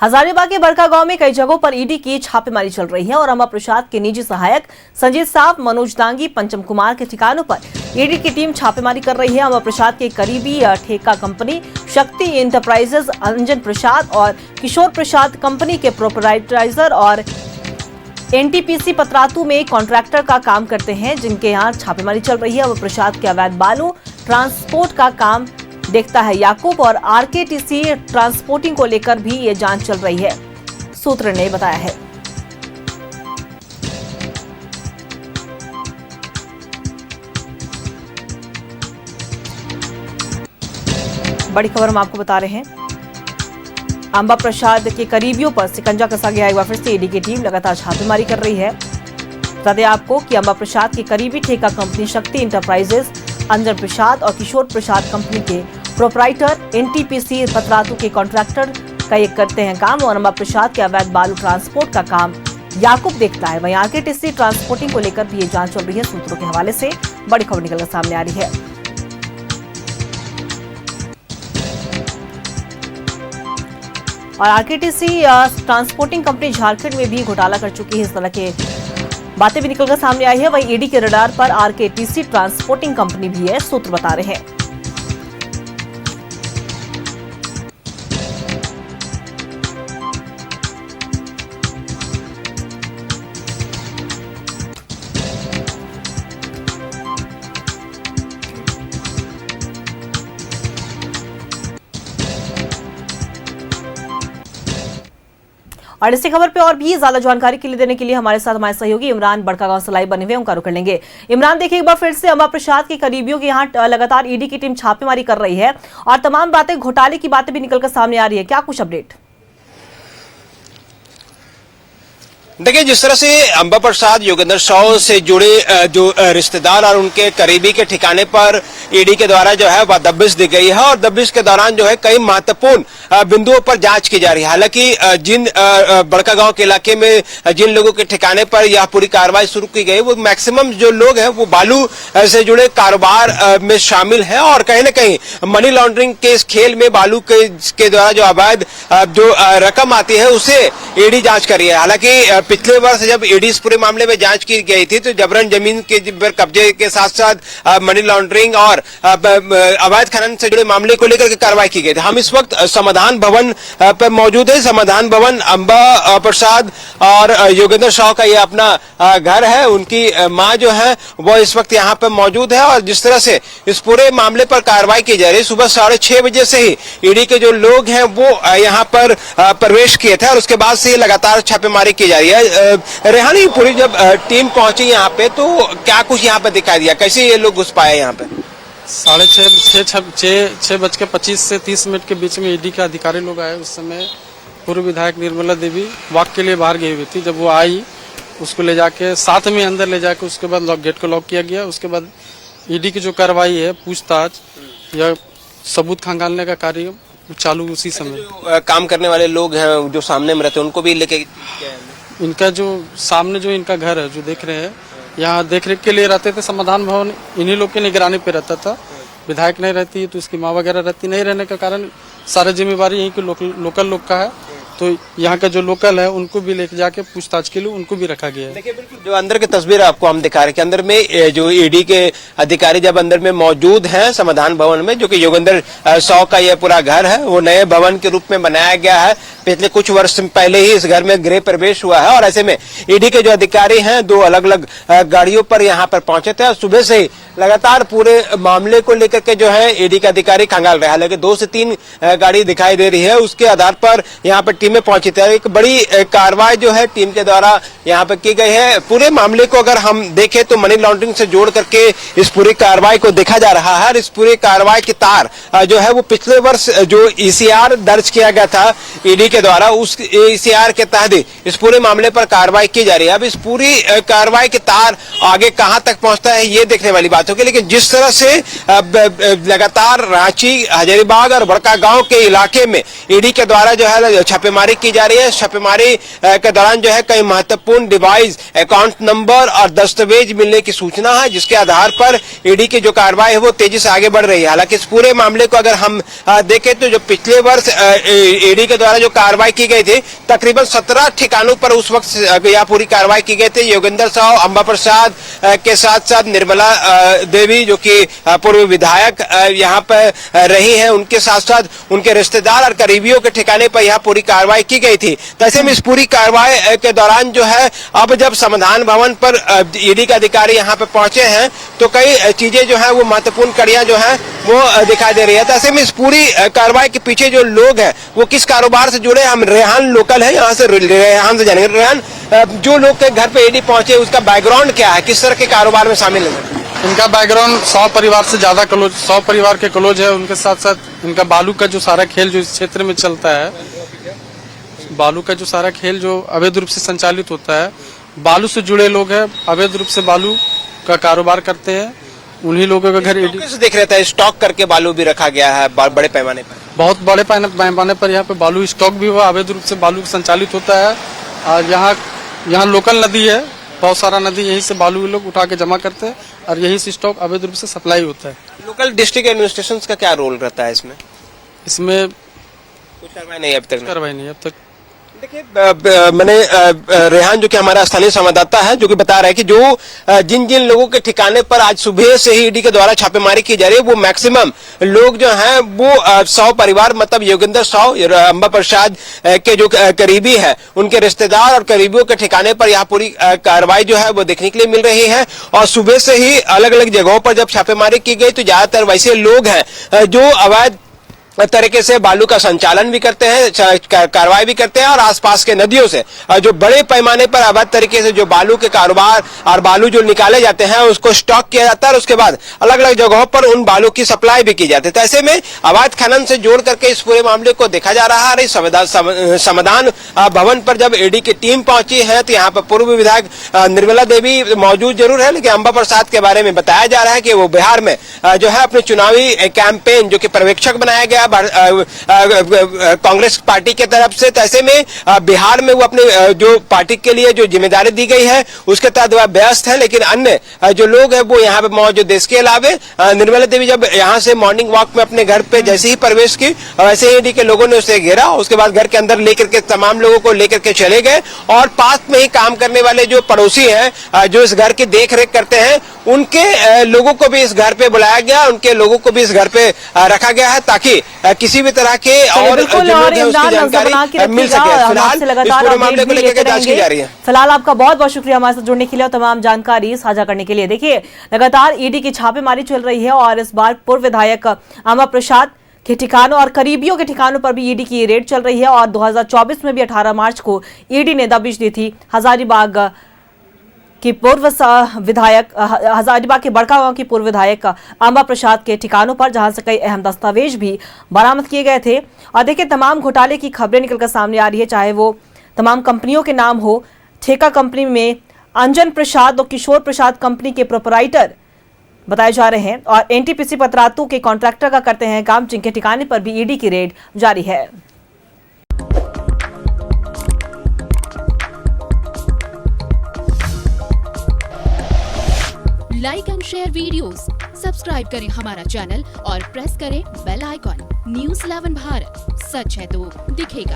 हजारीबाग के बड़का गांव में कई जगहों पर ईडी की छापेमारी चल रही है और अम्बा प्रसाद के निजी सहायक संजीत साहब, मनोज दांगी, पंचम कुमार के ठिकानों पर ईडी की टीम छापेमारी कर रही है। अम्बा प्रसाद के करीबी ठेका कंपनी शक्ति इंटरप्राइजेज, अंजन प्रसाद और किशोर प्रसाद कंपनी के प्रोपराइटर और एनटीपीसी पतरातू में कॉन्ट्रैक्टर का काम करते हैं, जिनके यहाँ छापेमारी चल रही है। अम्बा प्रसाद के अवैध बालू ट्रांसपोर्ट का काम देखता है याकूब और आरकेटीसी ट्रांसपोर्टिंग को लेकर भी ये जांच चल रही है, सूत्र ने बताया है। बड़ी खबर हम आपको बता रहे हैं, अम्बा प्रसाद के करीबियों पर शिकंजा कसा गया। एक बार फिर से ईडी की टीम लगातार छापेमारी कर रही है। बता दें आपको कि अम्बा प्रसाद की करीबी ठेका कंपनी शक्ति इंटरप्राइजेज, अंजन प्रसाद और किशोर प्रसाद कंपनी के प्रोपराइटर एनटीपीसी पतरातू के कॉन्ट्रैक्टर का ये करते हैं काम और अम्बा प्रसाद के अवैध बालू ट्रांसपोर्ट का काम याकूब देखता है। वहीं आरकेटीसी ट्रांसपोर्टिंग को लेकर भी ये जांच चल रही है। सूत्रों के हवाले से बड़ी खबर निकलकर सामने आ रही है। और आरकेटीसी ट्रांसपोर्टिंग कंपनी झारखंड में भी घोटाला कर चुकी है, इस तरह के बातें भी निकलकर सामने आई है। वहीं ईडी के रडार पर आरकेटीसी ट्रांसपोर्टिंग कंपनी भी है, सूत्र बता रहे हैं। और इसी खबर पे और भी ज्यादा जानकारी के लिए देने के लिए हमारे साथ हमारे सहयोगी इमरान बड़का गांव से लाइव बने हुए, उनका रुख कर लेंगे। इमरान, देखिए एक बार फिर से अम्बा प्रसाद के करीबियों के यहाँ लगातार ईडी की टीम छापेमारी कर रही है और तमाम बातें, घोटाले की बातें भी निकलकर सामने आ रही है, क्या कुछ अपडेट? देखिए, जिस तरह से अम्बा प्रसाद योगेंद्र साव से जुड़े जो रिश्तेदार और उनके करीबी के ठिकाने पर ईडी के द्वारा जो है वह दबिश दी गई है और दबिश के दौरान जो है कई महत्वपूर्ण बिंदुओं पर जांच की जा रही है। हालांकि जिन बड़का गांव के इलाके में जिन लोगों के ठिकाने पर यह पूरी कार्रवाई शुरू की गई, वो मैक्सिमम जो लोग हैं वो बालू से जुड़े कारोबार में शामिल हैं और कहीं न कहीं मनी लॉन्ड्रिंग के इस खेल में बालू के द्वारा जो अवैध जो रकम आती है उसे ईडी जांच कर रही है। हालांकि पिछले वर्ष जब ईडी इस पूरे मामले में जांच की गई थी तो जबरन जमीन के कब्जे के साथ साथ मनी लॉन्ड्रिंग और अवैध खनन से जुड़े मामले को लेकर के कार्रवाई की गई थी। हम इस वक्त समाधान भवन पर मौजूद है। समाधान भवन अम्बा प्रसाद और योगेंद्र साव का ये अपना घर है। उनकी मां जो है वो इस वक्त यहाँ पर मौजूद है और जिस तरह से इस पूरे मामले पर कार्रवाई की जा रही है, सुबह 6:30 बजे से ही ईडी के जो लोग हैं वो यहाँ पर प्रवेश किए थे और उसके बाद से लगातार छापेमारी की जा रही है। रेहानी, पूरी जब टीम पहुंची यहाँ पे तो क्या कुछ यहाँ पे दिखाई दिया, कैसे ये लोग घुस पाए यहाँ पे? 6:25 से 30 मिनट के बीच में ईडी के अधिकारी लोग आए। उस समय पूर्व विधायक निर्मला देवी वॉक के लिए बाहर गई हुई थी। जब वो आई, उसको ले जाके साथ में अंदर ले जाके उसके बाद गेट को लॉक किया गया। उसके बाद ईडी की जो कार्रवाई है, पूछताछ या सबूत खंगालने का कार्य चालू उसी समय। काम करने वाले लोग हैं जो सामने में रहते हैं उनको भी लेके, इनका जो सामने जो इनका घर है जो देख रहे हैं, यहाँ देख रेख के लिए रहते थे। समाधान भवन इन्हीं लोग की निगरानी पे रहता था। विधायक नहीं रहती है तो इसकी माँ वगैरह रहती, नहीं रहने के कारण सारी जिम्मेवारी यहीं के लोकल लोग का है। तो यहाँ का जो लोकल है उनको भी लेके जाके पूछताछ के लिए उनको भी रखा गया है। देखिए, बिल्कुल जो अंदर की तस्वीर आपको हम दिखा रहे हैं कि अंदर में जो ईडी के अधिकारी जब अंदर में मौजूद हैं समाधान भवन में, जो कि योगेंद्र साव का यह पूरा घर है, वो नए भवन के रूप में बनाया गया है। पिछले कुछ वर्ष पहले ही इस घर में गृह प्रवेश हुआ है और ऐसे में ईडी के जो अधिकारी हैं 2 अलग अलग गाड़ियों पर यहाँ पर पहुंचे थे और सुबह से ही लगातार पूरे मामले को लेकर के जो है ईडी के अधिकारी खंगाल रहे हैं। हालांकि 2 से 3 गाड़ी दिखाई दे रही है, उसके आधार पर यहाँ पर टीमें पहुंची थी। एक बड़ी कार्रवाई जो है टीम के द्वारा यहाँ पर की गई है। पूरे मामले को अगर हम देखें तो मनी लॉन्ड्रिंग से जोड़ करके इस पूरी कार्रवाई को देखा जा रहा है। इस पूरी कार्रवाई की तार जो है वो पिछले वर्ष जो ईसीआर दर्ज किया गया था ईडी के द्वारा, उस ईसीआर के तहत इस पूरे मामले पर कार्रवाई की जा रही है। अब इस पूरी कार्रवाई की तार आगे कहां तक पहुंचता है ये देखने वाली बात बात होगी, लेकिन जिस तरह से लगातार रांची, हजारीबाग और बड़कागांव के इलाके में ईडी के द्वारा जो है छापेमारी की जा रही है, छापेमारी के दौरान जो है कई महत्वपूर्ण डिवाइस, अकाउंट नंबर और दस्तावेज मिलने की सूचना है, जिसके आधार पर ईडी की जो कार्रवाई है वो तेजी से आगे बढ़ रही है। हालांकि इस पूरे मामले को अगर हम देखें तो जो पिछले वर्ष ईडी के द्वारा जो कार्रवाई की गई थी, तकरीबन 17 ठिकानों पर उस वक्त यह पूरी कार्रवाई की गई थी। योगेंद्र साहू, अंबा प्रसाद के साथ साथ निर्मला देवी जो कि पूर्व विधायक यहाँ पर रही हैं, उनके साथ साथ उनके रिश्तेदार और करीबियों के ठिकाने पर यह पूरी कार्रवाई की गई थी। तो ऐसे में इस पूरी कार्रवाई के दौरान जो है अब जब संविधान भवन पर ईडी के अधिकारी यहाँ पे पहुंचे हैं तो कई चीजें जो है वो महत्वपूर्ण कड़ियां जो है वो दिखाई दे रही है। तो ऐसे में इस पूरी कार्रवाई के पीछे जो लोग हैं वो किस कारोबार से जुड़े, हम रेहान लोकल है यहाँ से, रेहान से जानेंगे। रेहान, जो लोग के घर पे ईडी पहुंचे उसका बैकग्राउंड क्या है, किस तरह के कारोबार में शामिल है? इनका बैकग्राउंड 100 परिवार से ज्यादा क्लोज, 100 परिवार के क्लोज है। उनके साथ साथ इनका बालू का जो सारा खेल जो इस क्षेत्र में चलता है, बालू का जो सारा खेल जो अवैध रूप से संचालित होता है, बालू से जुड़े लोग हैं, अवैध रूप से बालू का कारोबार करते हैं, उन्हीं लोगों के घर ईडी से देख रहे थे स्टॉक करके बालू भी रखा गया है बड़े पैमाने पर, बहुत बड़े पैमाने पर यहाँ पे बालू स्टॉक भी हुआ, अवैध रूप से बालू संचालित होता है। और यहाँ लोकल नदी है, बहुत सारा नदी, यहीं से बालू लोग उठा के जमा करते हैं और यहीं से स्टॉक अवैध रूप से सप्लाई होता है। लोकल डिस्ट्रिक्ट एडमिनिस्ट्रेशन का क्या रोल रहता है इसमें? इसमें कुछ कार्रवाई नहीं अब तक। देखिए, मैंने रेहान जो कि हमारा स्थानीय संवाददाता है जो कि बता रहा है कि जो जिन जिन लोगों के ठिकाने पर आज सुबह से ही ईडी के द्वारा छापेमारी की जा रही है वो मैक्सिमम लोग जो हैं वो 100 परिवार, मतलब योगेंद्र साहू, अंबा प्रसाद के जो करीबी है, उनके रिश्तेदार और करीबियों के ठिकाने पर यहाँ पूरी कार्रवाई जो है वो देखने के लिए मिल रही है। और सुबह से ही अलग अलग जगहों पर जब छापेमारी की गई तो ज्यादातर वैसे लोग हैं जो अवैध तरीके से बालू का संचालन भी करते हैं, कार्रवाई भी करते हैं और आसपास के नदियों से जो बड़े पैमाने पर अवैध तरीके से जो बालू के कारोबार और बालू जो निकाले जाते हैं उसको स्टॉक किया जाता है और उसके बाद अलग अलग जगहों पर उन बालू की सप्लाई भी की जाती है। तो ऐसे में अवैध खनन से जोड़ करके इस पूरे मामले को देखा जा रहा है। संविधान भवन पर जब ईडी की टीम पहुंची है तो यहाँ पर पूर्व विधायक निर्मला देवी मौजूद जरूर है, लेकिन अंबा प्रसाद के बारे में बताया जा रहा है कि वो बिहार में जो है अपने चुनावी कैंपेन जो कि पर्यवेक्षक बनाया गया कांग्रेस पार्टी के तरफ से। तो ऐसे में बिहार में वो अपने जो पार्टी के लिए जो जिम्मेदारी दी गई है उसके तहत वह व्यस्त है, लेकिन अन्य जो लोग हैं वो यहाँ पे मौजूद। देश के अलावे निर्मला देवी जब यहाँ से मॉर्निंग वॉक में अपने घर पे जैसे ही प्रवेश की, वैसे ही ईडी के लोगों ने उसे घेरा, उसके बाद घर के अंदर लेकर के तमाम लोगों को लेकर के चले गए और पास में ही काम करने वाले जो पड़ोसी हैं जो इस घर की देख रेख करते हैं उनके लोगों को भी इस घर पे बुलाया गया, उनके लोगों को भी इस घर पे रखा गया है ताकि किसी भी तरह के और जो लोग हैं उसकी जानकारी मिल सके। फिलहाल इस पूरे मामले को लेकर जांच की जा रही है। फिलहाल आपका बहुत बहुत शुक्रिया हमारे साथ जुड़ने के लिए और तमाम जानकारी साझा करने के लिए। देखिए, लगातार ईडी की छापेमारी चल रही है और इस बार पूर्व विधायक अंबा प्रसाद के ठिकानों और करीबियों के ठिकानों पर भी ईडी की रेड चल रही है और 2024 में भी 18 मार्च को ईडी ने दबिश दी थी हजारीबाग की पूर्व विधायक, हजारीबाग के बड़कागांव की पूर्व विधायक अंबा प्रसाद के ठिकानों पर, जहां से कई अहम दस्तावेज भी बरामद किए गए थे। और देखिए, तमाम घोटाले की खबरें निकलकर सामने आ रही है, चाहे वो तमाम कंपनियों के नाम हो। ठेका कंपनी में अंजन प्रसाद और किशोर प्रसाद कंपनी के प्रोपराइटर बताए जा रहे हैं और एनटीपीसी पतरातू के कॉन्ट्रैक्टर का करते हैं काम, जिनके ठिकाने पर भी ईडी की रेड जारी है। Like and share videos, subscribe करें हमारा चैनल और प्रेस करें बेल आइकॉन। न्यूज़ 11 भारत, सच है तो दिखेगा।